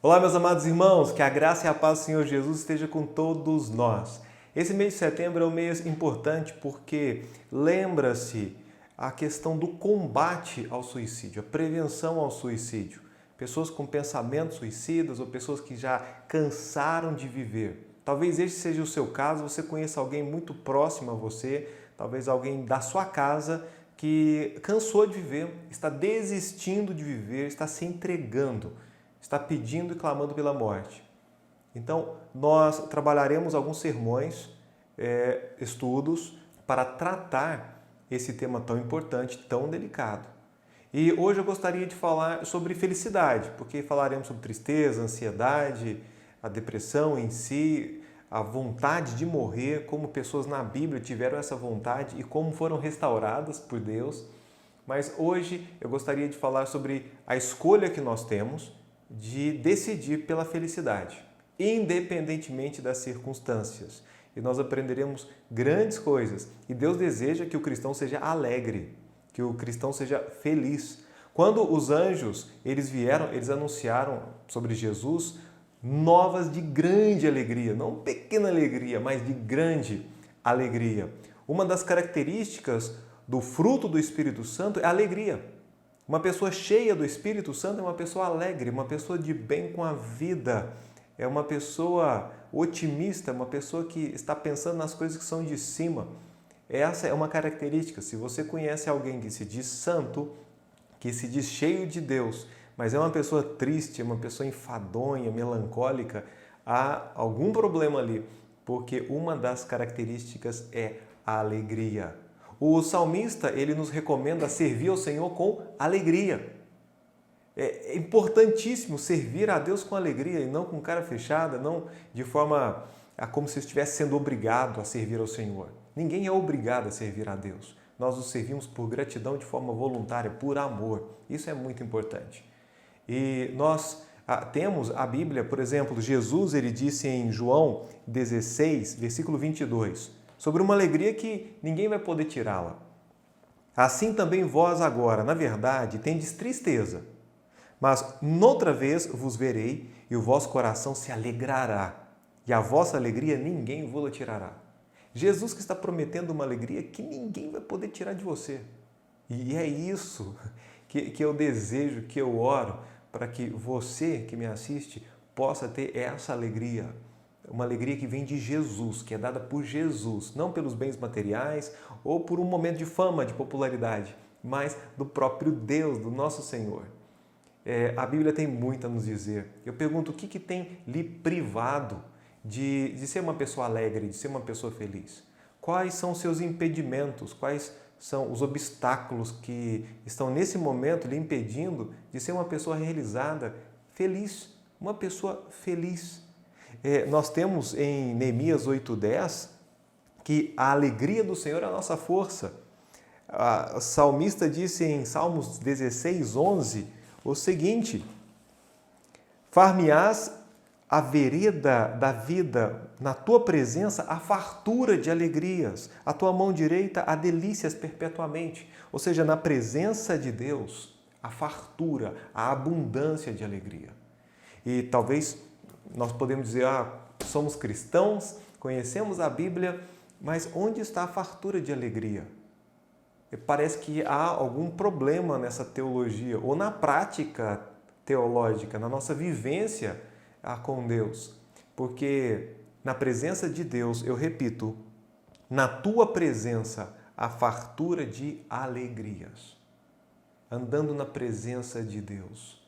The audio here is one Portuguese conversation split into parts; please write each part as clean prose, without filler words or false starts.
Olá, meus amados irmãos, que a graça e a paz do Senhor Jesus esteja com todos nós. Esse mês de setembro é um mês importante porque lembra-se a questão do combate ao suicídio, a prevenção ao suicídio. Pessoas com pensamentos suicidas ou pessoas que já cansaram de viver. Talvez este seja o seu caso, você conheça alguém muito próximo a você, talvez alguém da sua casa que cansou de viver, está desistindo de viver, está se entregando, está pedindo e clamando pela morte. Então, nós trabalharemos alguns sermões, estudos, para tratar esse tema tão importante, tão delicado. E hoje eu gostaria de falar sobre felicidade, porque falaremos sobre tristeza, ansiedade, a depressão em si, a vontade de morrer, como pessoas na Bíblia tiveram essa vontade e como foram restauradas por Deus. Mas hoje eu gostaria de falar sobre a escolha que nós temos de decidir pela felicidade, independentemente das circunstâncias. E nós aprenderemos grandes coisas. E Deus deseja que o cristão seja alegre, que o cristão seja feliz. Quando os anjos eles vieram, eles anunciaram sobre Jesus novas de grande alegria, não pequena alegria, mas de grande alegria. Uma das características do fruto do Espírito Santo é a alegria. Uma pessoa cheia do Espírito Santo é uma pessoa alegre, uma pessoa de bem com a vida, é uma pessoa otimista, uma pessoa que está pensando nas coisas que são de cima. Essa é uma característica. Se você conhece alguém que se diz santo, que se diz cheio de Deus, mas é uma pessoa triste, é uma pessoa enfadonha, melancólica, há algum problema ali, porque uma das características é a alegria. O salmista, ele nos recomenda servir ao Senhor com alegria. É importantíssimo servir a Deus com alegria e não com cara fechada, não de forma como se estivesse sendo obrigado a servir ao Senhor. Ninguém é obrigado a servir a Deus. Nós o servimos por gratidão, de forma voluntária, por amor. Isso é muito importante. E nós temos a Bíblia, por exemplo, Jesus, ele disse em João 16, versículo 22, sobre uma alegria que ninguém vai poder tirá-la. Assim também vós agora, na verdade, tendes tristeza, mas noutra vez vos verei e o vosso coração se alegrará, e a vossa alegria ninguém vos tirará. Jesus que está prometendo uma alegria que ninguém vai poder tirar de você. E é isso que eu desejo, que eu oro, para que você que me assiste possa ter essa alegria. Uma alegria que vem de Jesus, que é dada por Jesus, não pelos bens materiais ou por um momento de fama, de popularidade, mas do próprio Deus, do nosso Senhor. A Bíblia tem muito a nos dizer. Eu pergunto, o que tem lhe privado de ser uma pessoa alegre, de ser uma pessoa feliz? Quais são os seus impedimentos? Quais são os obstáculos que estão nesse momento lhe impedindo de ser uma pessoa realizada, feliz? Uma pessoa feliz. Nós temos em Neemias 8:10 que a alegria do Senhor é a nossa força. O salmista disse em Salmos 16:11 o seguinte: far-me-ás a vereda da vida, na tua presença a fartura de alegrias, a tua mão direita a delícias perpetuamente. Ou seja, na presença de Deus, a fartura, a abundância de alegria. E talvez nós podemos dizer, somos cristãos, conhecemos a Bíblia, mas onde está a fartura de alegria? Parece que há algum problema nessa teologia, ou na prática teológica, na nossa vivência com Deus. Porque na presença de Deus, eu repito, na tua presença, a fartura de alegrias. Andando na presença de Deus,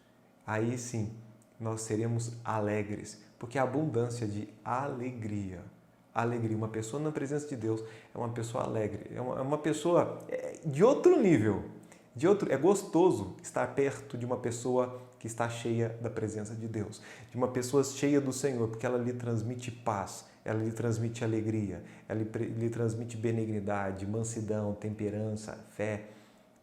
aí sim, nós seremos alegres, porque a abundância de alegria. Alegria, uma pessoa na presença de Deus é uma pessoa alegre, é uma pessoa de outro nível. É gostoso estar perto de uma pessoa que está cheia da presença de Deus, de uma pessoa cheia do Senhor, porque ela lhe transmite paz, ela lhe transmite alegria, ela lhe transmite benignidade, mansidão, temperança, fé,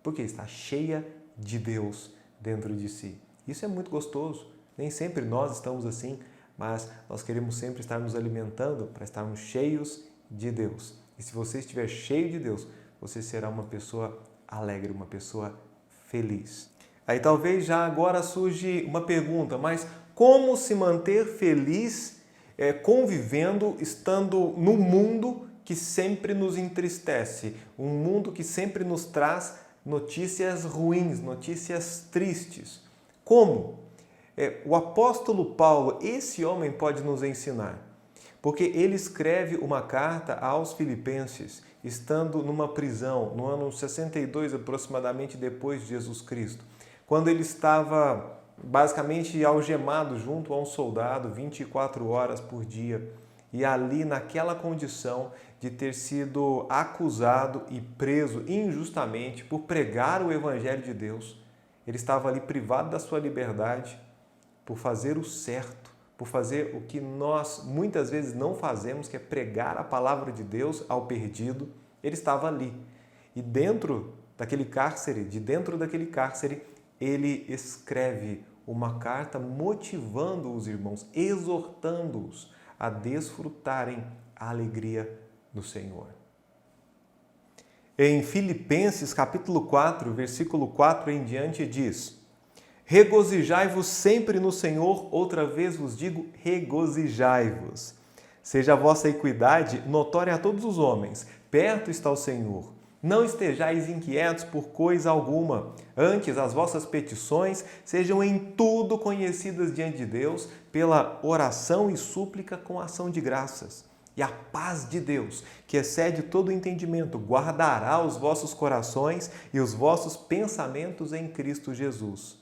porque está cheia de Deus dentro de si. Isso é muito gostoso. Nem sempre nós estamos assim, mas nós queremos sempre estar nos alimentando para estarmos cheios de Deus. E se você estiver cheio de Deus, você será uma pessoa alegre, uma pessoa feliz. Aí talvez já agora surge uma pergunta, mas como se manter feliz convivendo, estando no mundo que sempre nos entristece, um mundo que sempre nos traz notícias ruins, notícias tristes. Como? O apóstolo Paulo, esse homem pode nos ensinar, porque ele escreve uma carta aos Filipenses, estando numa prisão, no ano 62 aproximadamente depois de Jesus Cristo, quando ele estava basicamente algemado junto a um soldado 24 horas por dia, e ali naquela condição de ter sido acusado e preso injustamente por pregar o Evangelho de Deus, ele estava ali privado da sua liberdade por fazer o certo, por fazer o que nós muitas vezes não fazemos, que é pregar a palavra de Deus ao perdido. Ele estava ali. E dentro daquele cárcere, ele escreve uma carta motivando os irmãos, exortando-os a desfrutarem a alegria do Senhor. Em Filipenses capítulo 4, versículo 4 em diante diz: regozijai-vos sempre no Senhor, outra vez vos digo, regozijai-vos. Seja a vossa equidade notória a todos os homens, perto está o Senhor. Não estejais inquietos por coisa alguma, antes as vossas petições sejam em tudo conhecidas diante de Deus, pela oração e súplica com ação de graças. E a paz de Deus, que excede todo o entendimento, guardará os vossos corações e os vossos pensamentos em Cristo Jesus.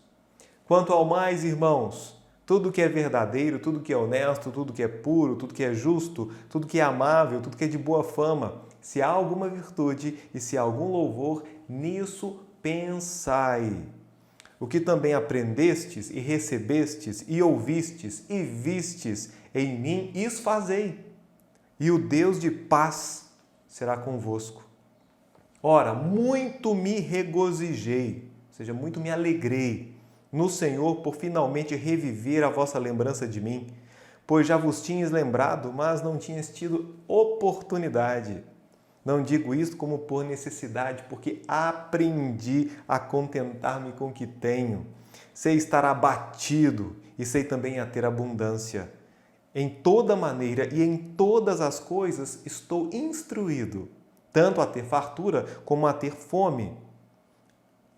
Quanto ao mais, irmãos, tudo que é verdadeiro, tudo que é honesto, tudo que é puro, tudo que é justo, tudo que é amável, tudo que é de boa fama, se há alguma virtude e se há algum louvor, nisso pensai. O que também aprendestes e recebestes e ouvistes e vistes em mim, isso fazei. E o Deus de paz será convosco. Ora, muito me regozijei, ou seja, muito me alegrei no Senhor por finalmente reviver a vossa lembrança de mim, pois já vos tinhas lembrado, mas não tinhas tido oportunidade. Não digo isto como por necessidade, porque aprendi a contentar-me com o que tenho. Sei estar abatido e sei também a ter abundância. Em toda maneira e em todas as coisas estou instruído, tanto a ter fartura como a ter fome,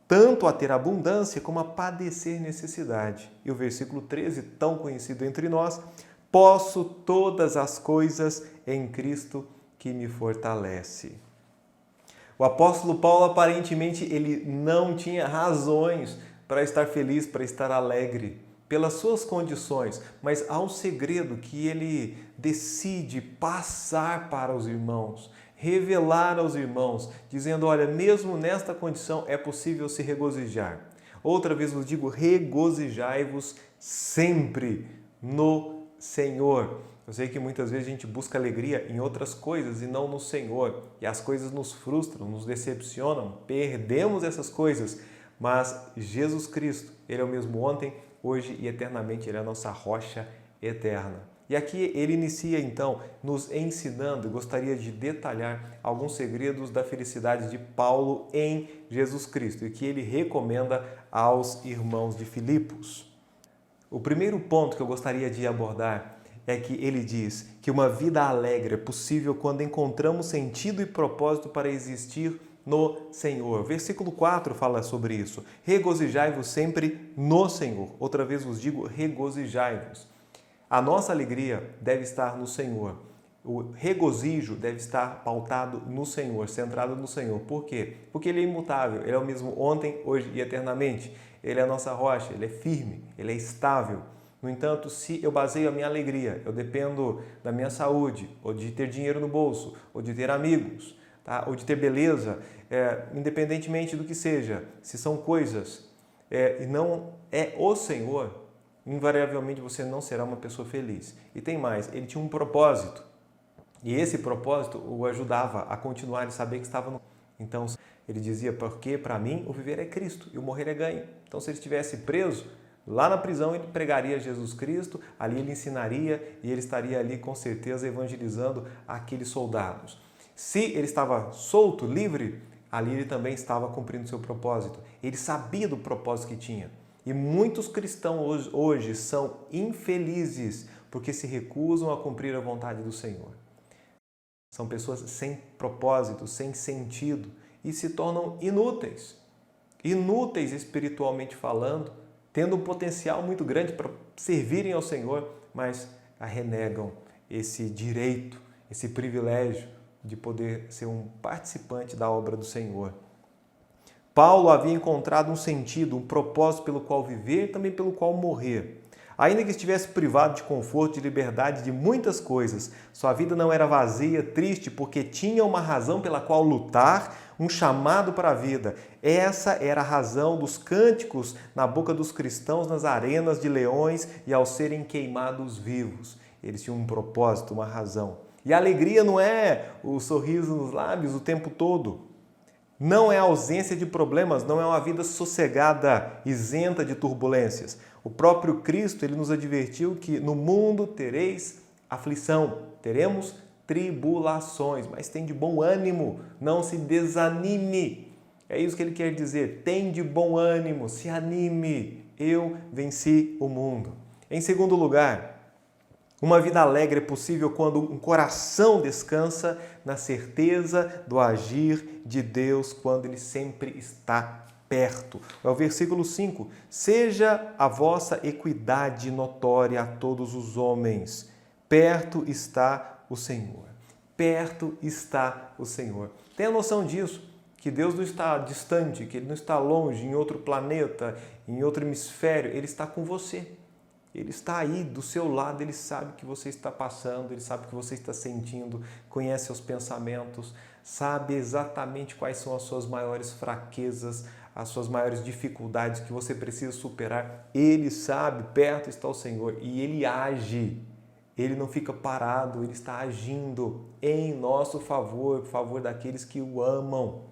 tanto a ter abundância como a padecer necessidade. E o versículo 13, tão conhecido entre nós: posso todas as coisas em Cristo que me fortalece. O apóstolo Paulo, aparentemente, ele não tinha razões para estar feliz, para estar alegre, pelas suas condições, mas há um segredo que ele decide passar para os irmãos, revelar aos irmãos, dizendo: olha, mesmo nesta condição é possível se regozijar. Outra vez vos digo, regozijai-vos sempre no Senhor. Eu sei que muitas vezes a gente busca alegria em outras coisas e não no Senhor, e as coisas nos frustram, nos decepcionam, perdemos essas coisas, mas Jesus Cristo, Ele é o mesmo ontem, hoje e eternamente, Ele é a nossa rocha eterna. E aqui ele inicia então nos ensinando, gostaria de detalhar alguns segredos da felicidade de Paulo em Jesus Cristo e que ele recomenda aos irmãos de Filipos. O primeiro ponto que eu gostaria de abordar é que ele diz que uma vida alegre é possível quando encontramos sentido e propósito para existir no Senhor. Versículo 4 fala sobre isso. Regozijai-vos sempre no Senhor. Outra vez vos digo, regozijai-vos. A nossa alegria deve estar no Senhor. O regozijo deve estar pautado no Senhor, centrado no Senhor. Por quê? Porque Ele é imutável. Ele é o mesmo ontem, hoje e eternamente. Ele é a nossa rocha, Ele é firme, Ele é estável. No entanto, se eu baseio a minha alegria, eu dependo da minha saúde, ou de ter dinheiro no bolso, ou de ter amigos, tá? Ou de ter beleza, independentemente do que seja, se são coisas e não é o Senhor, invariavelmente você não será uma pessoa feliz. E tem mais, ele tinha um propósito, e esse propósito o ajudava a continuar e saber que estava no... Então, ele dizia, porque para mim o viver é Cristo e o morrer é ganho. Então, se ele estivesse preso, lá na prisão ele pregaria Jesus Cristo, ali ele ensinaria e ele estaria ali com certeza evangelizando aqueles soldados. Se ele estava solto, livre, ali ele também estava cumprindo seu propósito. Ele sabia do propósito que tinha. E muitos cristãos hoje são infelizes porque se recusam a cumprir a vontade do Senhor. São pessoas sem propósito, sem sentido e se tornam inúteis. Inúteis espiritualmente falando, tendo um potencial muito grande para servirem ao Senhor, mas renegam esse direito, esse privilégio de poder ser um participante da obra do Senhor. Paulo havia encontrado um sentido, um propósito pelo qual viver e também pelo qual morrer. Ainda que estivesse privado de conforto e liberdade de muitas coisas, sua vida não era vazia, triste, porque tinha uma razão pela qual lutar, um chamado para a vida. Essa era a razão dos cânticos na boca dos cristãos nas arenas de leões e ao serem queimados vivos. Eles tinham um propósito, uma razão. E a alegria não é o sorriso nos lábios o tempo todo. Não é a ausência de problemas, não é uma vida sossegada, isenta de turbulências. O próprio Cristo, ele nos advertiu que no mundo tereis aflição, teremos tribulações, mas tem de bom ânimo, não se desanime. É isso que ele quer dizer, tem de bom ânimo, se anime, eu venci o mundo. Em segundo lugar, uma vida alegre é possível quando um coração descansa na certeza do agir de Deus, quando Ele sempre está perto. É o versículo 5. Seja a vossa equidade notória a todos os homens. Perto está o Senhor. Perto está o Senhor. Tenha noção disso, que Deus não está distante, que Ele não está longe, em outro planeta, em outro hemisfério. Ele está com você. Ele está aí do seu lado, Ele sabe o que você está passando, Ele sabe o que você está sentindo, conhece seus pensamentos, sabe exatamente quais são as suas maiores fraquezas, as suas maiores dificuldades que você precisa superar. Ele sabe, perto está o Senhor e Ele age. Ele não fica parado, Ele está agindo em nosso favor, favor daqueles que o amam.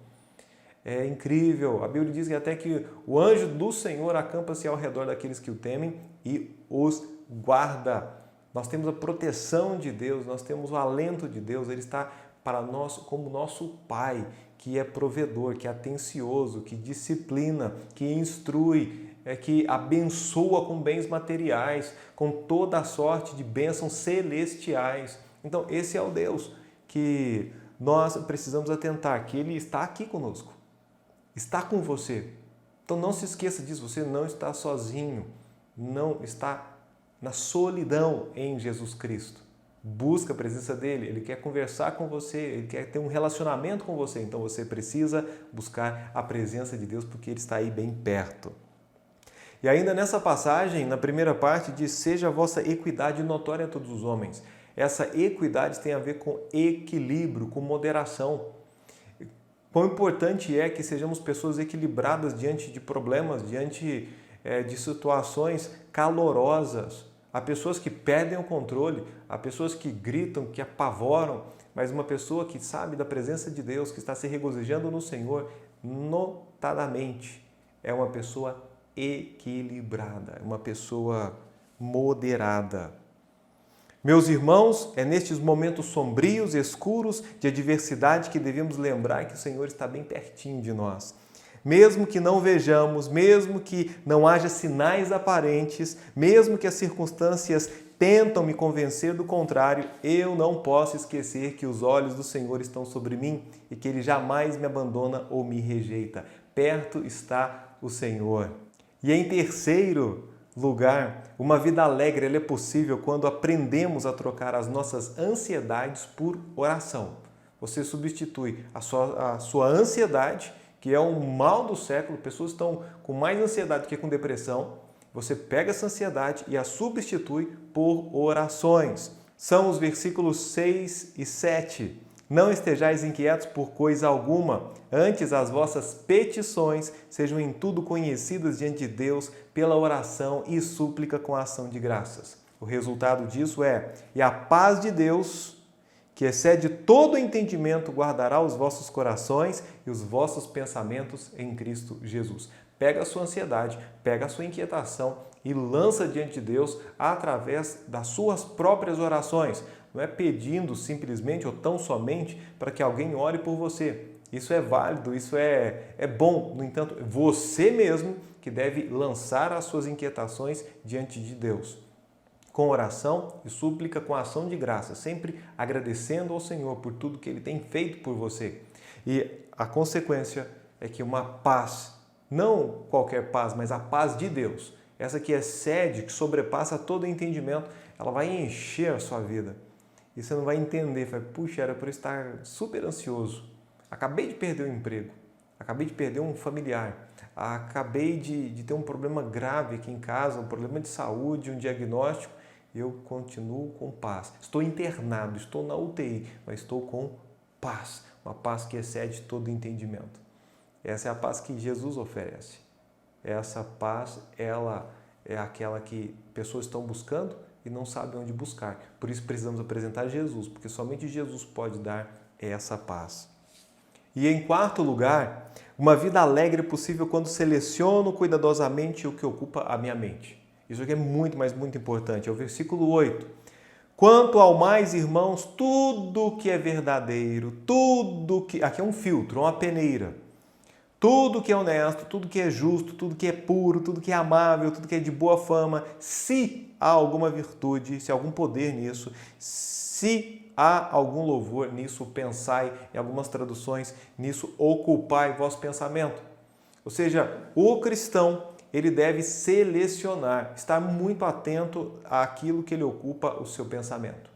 É incrível. A Bíblia diz que até que o anjo do Senhor acampa-se ao redor daqueles que o temem e os guarda. Nós temos a proteção de Deus, nós temos o alento de Deus. Ele está para nós como nosso Pai, que é provedor, que é atencioso, que disciplina, que instrui, que abençoa com bens materiais, com toda a sorte de bênçãos celestiais. Então, esse é o Deus que nós precisamos atentar, que Ele está aqui conosco. Está com você. Então não se esqueça disso, você não está sozinho, não está na solidão em Jesus Cristo. Busca a presença dEle, Ele quer conversar com você, Ele quer ter um relacionamento com você, então você precisa buscar a presença de Deus porque Ele está aí bem perto. E ainda nessa passagem, na primeira parte, diz: seja a vossa equidade notória a todos os homens. Essa equidade tem a ver com equilíbrio, com moderação. Quão importante é que sejamos pessoas equilibradas diante de problemas, diante de situações calorosas. Há pessoas que perdem o controle, há pessoas que gritam, que apavoram, mas uma pessoa que sabe da presença de Deus, que está se regozijando no Senhor, notadamente, é uma pessoa equilibrada, uma pessoa moderada. Meus irmãos, é nestes momentos sombrios, escuros, de adversidade que devemos lembrar que o Senhor está bem pertinho de nós. Mesmo que não vejamos, mesmo que não haja sinais aparentes, mesmo que as circunstâncias tentam me convencer do contrário, eu não posso esquecer que os olhos do Senhor estão sobre mim e que Ele jamais me abandona ou me rejeita. Perto está o Senhor. E em terceiro lugar, uma vida alegre ela é possível quando aprendemos a trocar as nossas ansiedades por oração. Você substitui a sua ansiedade, que é um mal do século, pessoas estão com mais ansiedade do que com depressão. Você pega essa ansiedade e a substitui por orações. São os versículos 6 e 7. Não estejais inquietos por coisa alguma, antes as vossas petições sejam em tudo conhecidas diante de Deus pela oração e súplica com a ação de graças. O resultado disso é: e a paz de Deus, que excede todo entendimento, guardará os vossos corações e os vossos pensamentos em Cristo Jesus. Pega a sua ansiedade, pega a sua inquietação e lança diante de Deus através das suas próprias orações. Não é pedindo simplesmente ou tão somente para que alguém ore por você. Isso é válido, isso é bom. No entanto, você mesmo que deve lançar as suas inquietações diante de Deus. Com oração e súplica, com ação de graça, sempre agradecendo ao Senhor por tudo que Ele tem feito por você. E a consequência é que uma paz, não qualquer paz, mas a paz de Deus, essa que excede, que sobrepassa todo entendimento, ela vai encher a sua vida. E você não vai entender, vai, puxa, era por estar super ansioso. Acabei de perder o emprego, acabei de perder um familiar, acabei de ter um problema grave aqui em casa, um problema de saúde, um diagnóstico, e eu continuo com paz. Estou internado, estou na UTI, mas estou com paz, uma paz que excede todo entendimento. Essa é a paz que Jesus oferece. Essa paz, ela é aquela que pessoas estão buscando e não sabem onde buscar. Por isso precisamos apresentar Jesus, porque somente Jesus pode dar essa paz. E em quarto lugar, uma vida alegre é possível quando seleciono cuidadosamente o que ocupa a minha mente. Isso aqui é muito, mas muito importante. É o versículo 8. Quanto ao mais, irmãos, tudo que é verdadeiro, tudo que... Aqui é um filtro, uma peneira. Tudo que é honesto, tudo que é justo, tudo que é puro, tudo que é amável, tudo que é de boa fama, se há alguma virtude, se há algum poder nisso, se há algum louvor nisso, pensai, em algumas traduções, nisso ocupai vosso pensamento. Ou seja, o cristão, ele deve selecionar, estar muito atento àquilo que ele ocupa o seu pensamento.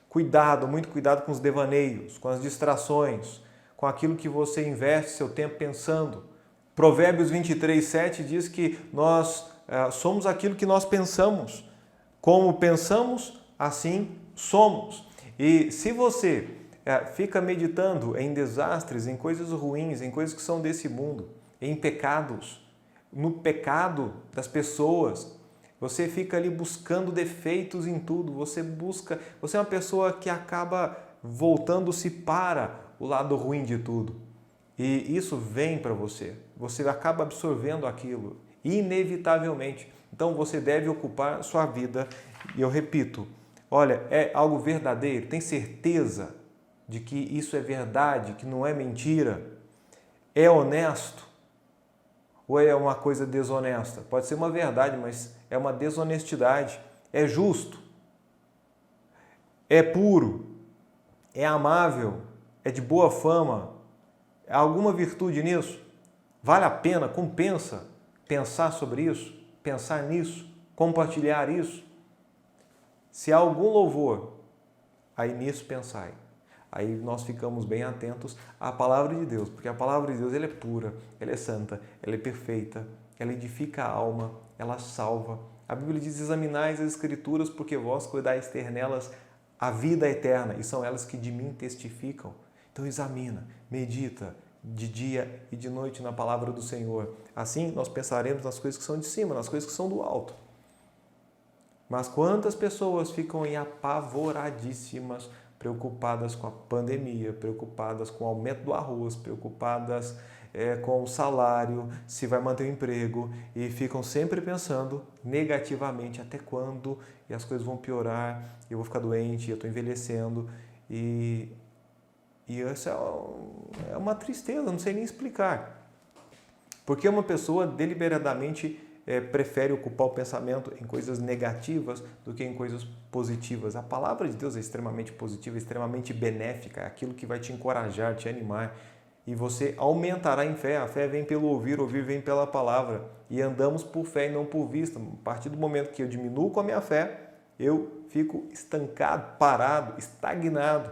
Cuidado, muito cuidado com os devaneios, com as distrações, com aquilo que você investe seu tempo pensando. Provérbios 23:7 diz que nós somos aquilo que nós pensamos. Como pensamos, assim somos. E se você fica meditando em desastres, em coisas ruins, em coisas que são desse mundo, em pecados, no pecado das pessoas, você fica ali buscando defeitos em tudo, você é uma pessoa que acaba voltando-se para o lado ruim de tudo. E isso vem para você. Você acaba absorvendo aquilo, inevitavelmente. Então você deve ocupar sua vida. E eu repito, olha, é algo verdadeiro? Tem certeza de que isso é verdade, que não é mentira? É honesto? Ou é uma coisa desonesta? Pode ser uma verdade, mas é uma desonestidade. É justo? É puro? É amável? É de boa fama? Há alguma virtude nisso? Vale a pena? Compensa pensar sobre isso? Pensar nisso? Compartilhar isso? Se há algum louvor, aí nisso pensai. Aí nós ficamos bem atentos à palavra de Deus, porque a palavra de Deus ela é pura, ela é santa, ela é perfeita, ela edifica a alma, ela salva. A Bíblia diz, examinai as Escrituras, porque vós cuidais ter nelas a vida eterna, e são elas que de mim testificam. Então examina, medita de dia e de noite na palavra do Senhor. Assim nós pensaremos nas coisas que são de cima, nas coisas que são do alto. Mas quantas pessoas ficam aí apavoradíssimas, preocupadas com a pandemia, preocupadas com o aumento do arroz, preocupadas com o salário, se vai manter o emprego, e ficam sempre pensando negativamente, até quando e as coisas vão piorar, eu vou ficar doente, eu estou envelhecendo, e isso é uma tristeza, não sei nem explicar. Porque uma pessoa deliberadamente prefere ocupar o pensamento em coisas negativas do que em coisas positivas. A palavra de Deus é extremamente positiva, extremamente benéfica, é aquilo que vai te encorajar, te animar. E você aumentará em fé. A fé vem pelo ouvir, ouvir vem pela palavra. E andamos por fé e não por vista. A partir do momento que eu diminuo com a minha fé, eu fico estancado, parado, estagnado,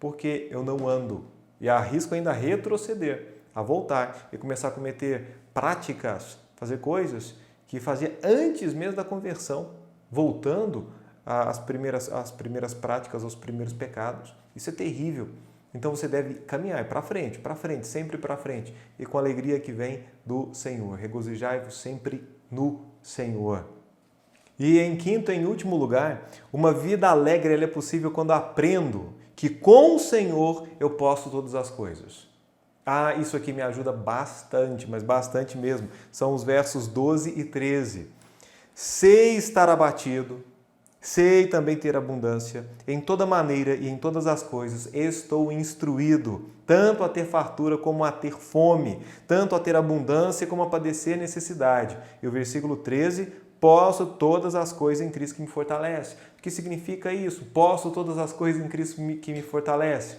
porque eu não ando. E arrisco ainda a retroceder, a voltar e começar a cometer práticas, fazer coisas que fazia antes mesmo da conversão, voltando às primeiras práticas, aos primeiros pecados. Isso é terrível. Então você deve caminhar para frente, sempre para frente, e com a alegria que vem do Senhor. Regozijai-vos sempre no Senhor. E em quinto e último lugar, uma vida alegre ela é possível quando aprendo que com o Senhor eu posso todas as coisas. Isso aqui me ajuda bastante, mas bastante mesmo. São os versos 12 e 13. Sei estar abatido, Sei também ter abundância. Em toda maneira e em todas as coisas estou instruído, tanto a ter fartura como a ter fome, tanto a ter abundância como a padecer necessidade. E o versículo 13, posso todas as coisas em Cristo que me fortalece. O que significa isso? Posso todas as coisas em Cristo que me fortalece.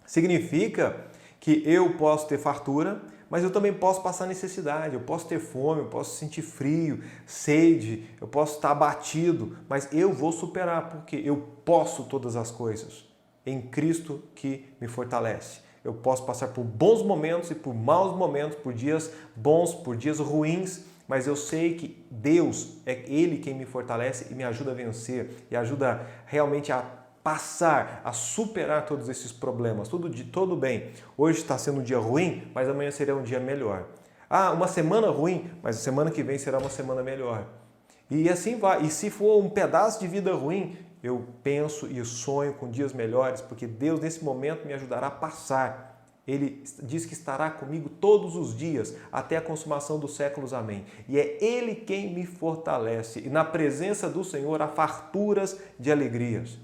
Significa que eu posso ter fartura, mas eu também posso passar necessidade, eu posso ter fome, eu posso sentir frio, sede, eu posso estar abatido, mas eu vou superar, porque eu posso todas as coisas em Cristo que me fortalece. Eu posso passar por bons momentos e por maus momentos, por dias bons, por dias ruins, mas eu sei que Deus é Ele quem me fortalece e me ajuda a vencer e ajuda realmente a passar, a superar todos esses problemas. Tudo bem. Hoje está sendo um dia ruim, mas amanhã será um dia melhor. Ah, uma semana ruim, mas a semana que vem será uma semana melhor. E assim vai. E se for um pedaço de vida ruim, eu penso e sonho com dias melhores, porque Deus nesse momento me ajudará a passar. Ele diz que estará comigo todos os dias, até a consumação dos séculos. Amém. E é Ele quem me fortalece. E na presença do Senhor há farturas de alegrias.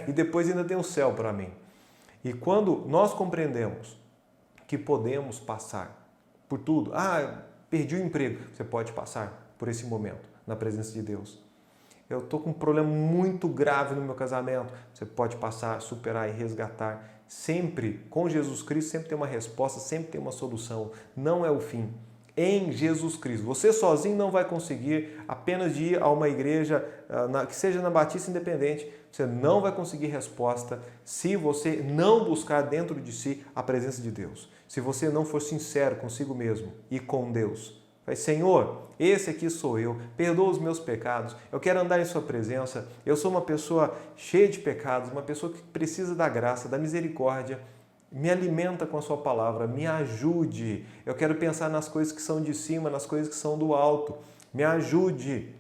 E depois ainda tem o céu para mim. E quando nós compreendemos que podemos passar por tudo, perdi o emprego, você pode passar por esse momento na presença de Deus. Eu estou com um problema muito grave no meu casamento, você pode passar, superar e resgatar. Sempre, com Jesus Cristo, sempre tem uma resposta, sempre tem uma solução. Não é o fim. Em Jesus Cristo. Você sozinho não vai conseguir, apenas de ir a uma igreja, que seja na Batista Independente, você não vai conseguir resposta se você não buscar dentro de si a presença de Deus. Se você não for sincero consigo mesmo e com Deus. Vai, Senhor, esse aqui sou eu, perdoa os meus pecados, eu quero andar em sua presença, eu sou uma pessoa cheia de pecados, uma pessoa que precisa da graça, da misericórdia. Me alimenta com a sua palavra, me ajude. Eu quero pensar nas coisas que são de cima, nas coisas que são do alto. Me ajude.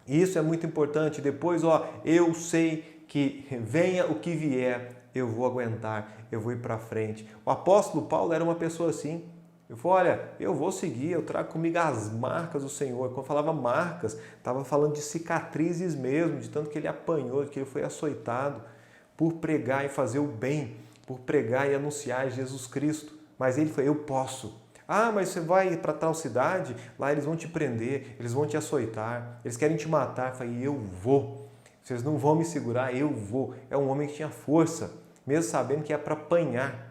Isso é muito importante. Depois, eu sei que venha o que vier, eu vou aguentar, eu vou ir para frente. O apóstolo Paulo era uma pessoa assim. Eu falei, olha, eu vou seguir, eu trago comigo as marcas do Senhor. Quando eu falava marcas, estava falando de cicatrizes mesmo, de tanto que ele apanhou, de que ele foi açoitado por pregar e fazer o bem, por pregar e anunciar Jesus Cristo. Mas ele falou, eu posso. Mas você vai para tal cidade, lá eles vão te prender, eles vão te açoitar, eles querem te matar. Eu falei, eu vou. Vocês não vão me segurar, eu vou. É um homem que tinha força, mesmo sabendo que ia para apanhar,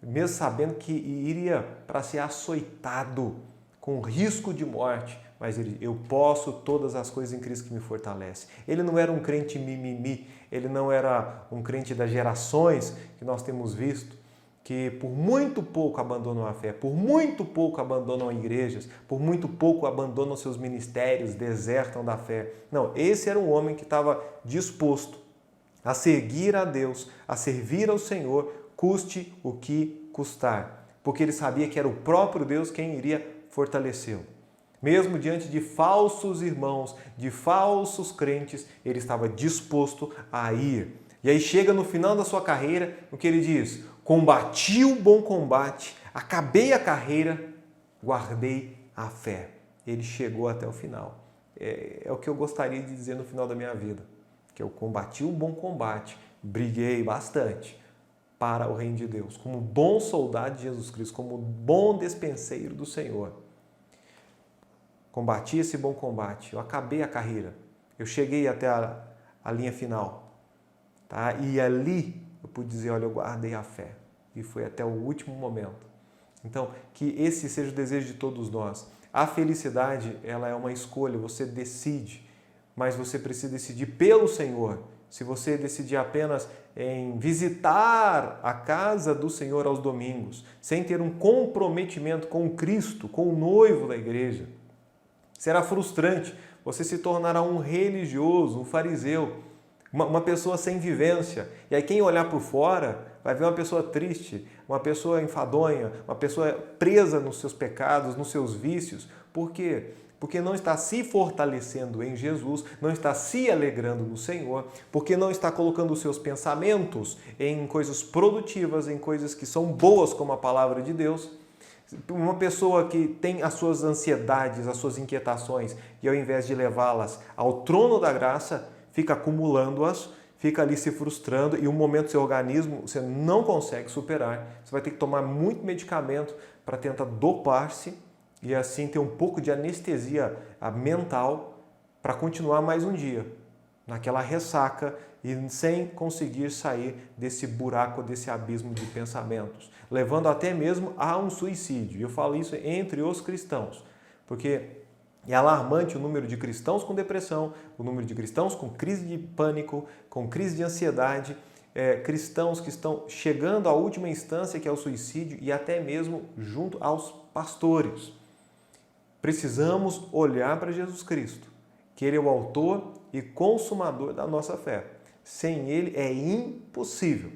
mesmo sabendo que iria para ser açoitado, com risco de morte. Mas eu posso todas as coisas em Cristo que me fortalece. Ele não era um crente mimimi, ele não era um crente das gerações que nós temos visto, que por muito pouco abandonam a fé, por muito pouco abandonam igrejas, por muito pouco abandonam seus ministérios, desertam da fé. Não, esse era um homem que estava disposto a seguir a Deus, a servir ao Senhor, custe o que custar, porque ele sabia que era o próprio Deus quem iria fortalecê-lo. Mesmo diante de falsos irmãos, de falsos crentes, ele estava disposto a ir. E aí chega no final da sua carreira, o que ele diz? Combati o bom combate, acabei a carreira, guardei a fé. Ele chegou até o final. É o que eu gostaria de dizer no final da minha vida. Que eu combati o bom combate, briguei bastante para o reino de Deus, como bom soldado de Jesus Cristo, como bom despenseiro do Senhor. Combati esse bom combate, eu acabei a carreira, eu cheguei até a linha final. Tá? E ali eu pude dizer, olha, eu guardei a fé. E foi até o último momento. Então, que esse seja o desejo de todos nós. A felicidade, ela é uma escolha, você decide, mas você precisa decidir pelo Senhor. Se você decidir apenas em visitar a casa do Senhor aos domingos, sem ter um comprometimento com Cristo, com o noivo da igreja, será frustrante. Você se tornará um religioso, um fariseu, uma pessoa sem vivência. E aí quem olhar por fora vai ver uma pessoa triste, uma pessoa enfadonha, uma pessoa presa nos seus pecados, nos seus vícios. Por quê? Porque não está se fortalecendo em Jesus, não está se alegrando no Senhor, porque não está colocando os seus pensamentos em coisas produtivas, em coisas que são boas como a palavra de Deus. Uma pessoa que tem as suas ansiedades, as suas inquietações, e ao invés de levá-las ao trono da graça, fica acumulando-as, fica ali se frustrando e um momento do seu organismo você não consegue superar. Você vai ter que tomar muito medicamento para tentar dopar-se e assim ter um pouco de anestesia mental para continuar mais um dia naquela ressaca e sem conseguir sair desse buraco, desse abismo de pensamentos, levando até mesmo a um suicídio. Eu falo isso entre os cristãos, porque é alarmante o número de cristãos com depressão, o número de cristãos com crise de pânico, com crise de ansiedade, cristãos que estão chegando à última instância, que é o suicídio, e até mesmo junto aos pastores. Precisamos olhar para Jesus Cristo, que Ele é o autor e consumador da nossa fé. Sem Ele é impossível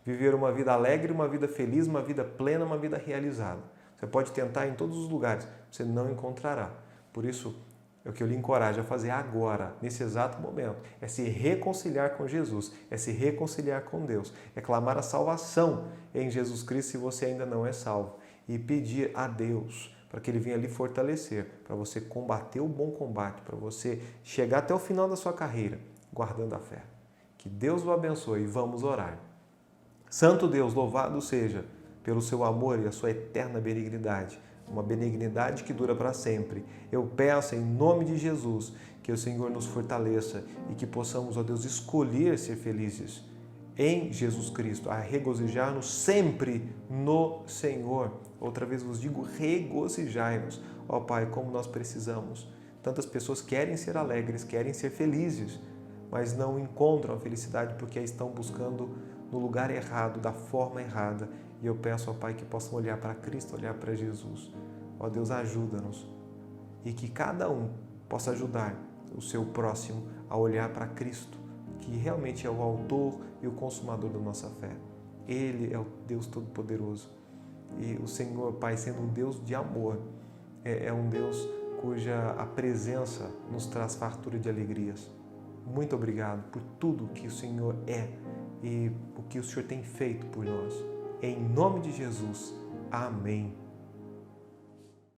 viver uma vida alegre, uma vida feliz, uma vida plena, uma vida realizada. Você pode tentar em todos os lugares, você não encontrará. Por isso, é o que eu lhe encorajo a fazer agora, nesse exato momento, é se reconciliar com Jesus, é se reconciliar com Deus, é clamar a salvação em Jesus Cristo se você ainda não é salvo e pedir a Deus para que Ele venha lhe fortalecer, para você combater o bom combate, para você chegar até o final da sua carreira, guardando a fé. Que Deus o abençoe e vamos orar. Santo Deus, louvado seja pelo seu amor e a sua eterna benignidade, uma benignidade que dura para sempre. Eu peço em nome de Jesus que o Senhor nos fortaleça e que possamos, ó Deus, escolher ser felizes em Jesus Cristo, a regozijar-nos sempre no Senhor. Outra vez vos digo, regozijai-nos. Ó Pai, como nós precisamos. Tantas pessoas querem ser alegres, querem ser felizes, mas não encontram a felicidade porque a estão buscando no lugar errado, da forma errada. E eu peço, ó Pai, que possam olhar para Cristo, olhar para Jesus. Ó Deus, ajuda-nos. E que cada um possa ajudar o seu próximo a olhar para Cristo, que realmente é o autor e o consumador da nossa fé. Ele é o Deus Todo-Poderoso. E o Senhor, Pai, sendo um Deus de amor, é um Deus cuja a presença nos traz fartura de alegrias. Muito obrigado por tudo que o Senhor é e o que o Senhor tem feito por nós. Em nome de Jesus. Amém.